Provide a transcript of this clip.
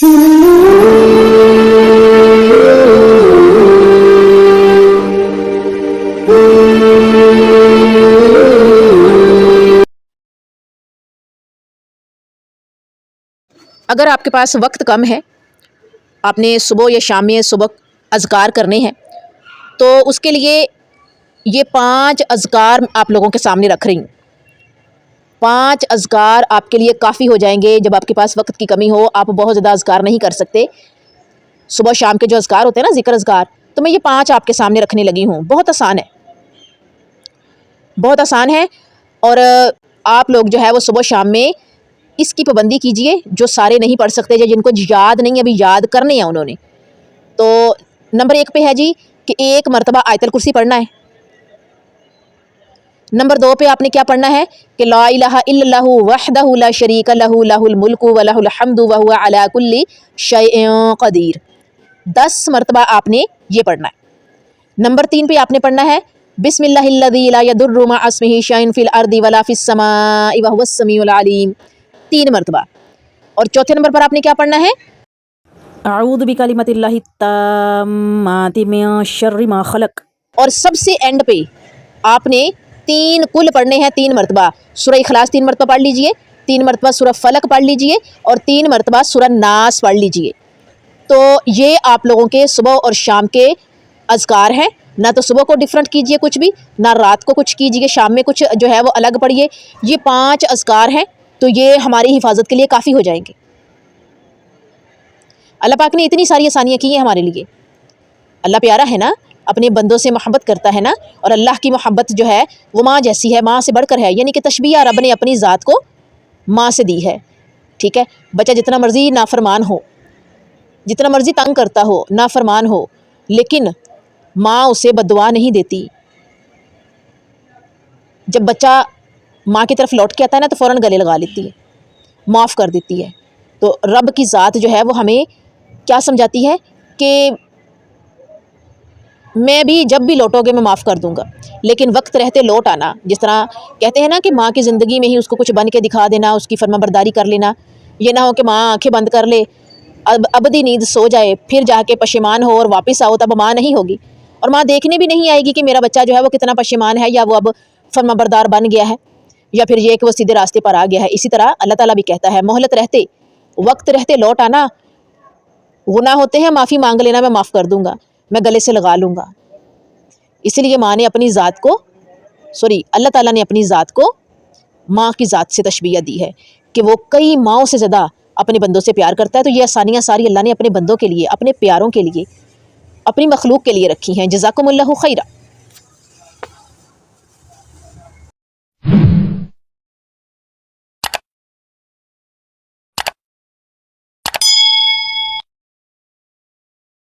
اگر آپ کے پاس وقت کم ہے، آپ نے صبح یا شام میں صبح اذکار کرنے ہیں، تو اس کے لیے یہ 5 اذکار آپ لوگوں کے سامنے رکھ رہی ہوں۔ 5 اذکار آپ کے لیے کافی ہو جائیں گے۔ جب آپ کے پاس وقت کی کمی ہو، آپ بہت زیادہ اذکار نہیں کر سکتے، صبح شام کے جو اذکار ہوتے ہیں نا، ذکر اذکار، تو میں یہ 5 آپ کے سامنے رکھنے لگی ہوں۔ بہت آسان ہے، بہت آسان ہے، اور آپ لوگ جو ہے وہ صبح شام میں اس کی پابندی کیجئے، جو سارے نہیں پڑھ سکتے، جن کو یاد نہیں، ابھی یاد کرنے ہیں انہوں نے۔ تو نمبر 1 پہ ہے جی کہ 1 مرتبہ آیت الکرسی پڑھنا ہے۔ نمبر 2 پہ آپ نے کیا پڑھنا ہے کہ لا الہ الا اللہ وحدہ لا شریک لہ لہ الملک و لہ الحمد وہو علی کل شیء قدیر، 10 مرتبہ آپ نے یہ پڑھنا ہے۔ نمبر 3 پہ آپ نے پڑھنا ہے بسم اللہ الذی لا یضر مع اسمہ شیء فی الارض ولا فی السماء وہو السمیع العلیم، 3 مرتبہ۔ اور چوتھے نمبر پر آپ نے کیا پڑھنا ہے اعوذ بکلمات اللہ التامات من شر ما خلق، اور سب سے اینڈ پہ آپ نے 3 کل پڑھنے ہیں 3 مرتبہ۔ سورہ اخلاص 3 مرتبہ پڑھ لیجئے، 3 مرتبہ سورہ فلق پڑھ لیجئے، اور 3 مرتبہ سورہ ناس پڑھ لیجئے۔ تو یہ آپ لوگوں کے صبح اور شام کے اذکار ہیں۔ نہ تو صبح کو ڈیفرنٹ کیجئے کچھ بھی، نہ رات کو کچھ کیجئے، شام میں کچھ جو ہے وہ الگ پڑھیے۔ یہ 5 اذکار ہیں، تو یہ ہماری حفاظت کے لیے کافی ہو جائیں گے۔ اللہ پاک نے اتنی ساری آسانیاں کی ہیں ہمارے لیے۔ اللہ پیارا ہے نا، اپنے بندوں سے محبت کرتا ہے نا، اور اللہ کی محبت جو ہے وہ ماں جیسی ہے، ماں سے بڑھ کر ہے، یعنی کہ تشبیہ رب نے اپنی ذات کو ماں سے دی ہے۔ ٹھیک ہے، بچہ جتنا مرضی نافرمان ہو، جتنا مرضی تنگ کرتا ہو، نافرمان ہو، لیکن ماں اسے بد دعا نہیں دیتی۔ جب بچہ ماں کی طرف لوٹ کے آتا ہے نا، تو فوراً گلے لگا لیتی ہے، معاف کر دیتی ہے۔ تو رب کی ذات جو ہے وہ ہمیں کیا سمجھاتی ہے کہ میں بھی جب بھی لوٹو گے میں معاف کر دوں گا، لیکن وقت رہتے لوٹ آنا۔ جس طرح کہتے ہیں نا کہ ماں کی زندگی میں ہی اس کو کچھ بن کے دکھا دینا، اس کی فرما برداری کر لینا، یہ نہ ہو کہ ماں آنکھیں بند کر لے، ابدی نیند سو جائے، پھر جا کے پشیمان ہو اور واپس آؤ، تب ماں نہیں ہوگی، اور ماں دیکھنے بھی نہیں آئے گی کہ میرا بچہ جو ہے وہ کتنا پشیمان ہے، یا وہ اب فرما بردار بن گیا ہے، یا پھر یہ کہ وہ سیدھے راستے پر آ گیا ہے۔ اسی طرح اللہ تعالیٰ بھی کہتا ہے مہلت رہتے، وقت رہتے لوٹ آنا، گناہ ہوتے ہیں معافی مانگ لینا، میں معاف کر دوں گا، میں گلے سے لگا لوں گا۔ اسی لیے ماں نے اپنی ذات کو اللہ تعالیٰ نے اپنی ذات کو ماں کی ذات سے تشبیہ دی ہے کہ وہ کئی ماؤں سے زیادہ اپنے بندوں سے پیار کرتا ہے۔ تو یہ آسانیاں ساری اللہ نے اپنے بندوں کے لیے، اپنے پیاروں کے لیے، اپنی مخلوق کے لیے رکھی ہیں۔ جزاکم اللہ خیرہ۔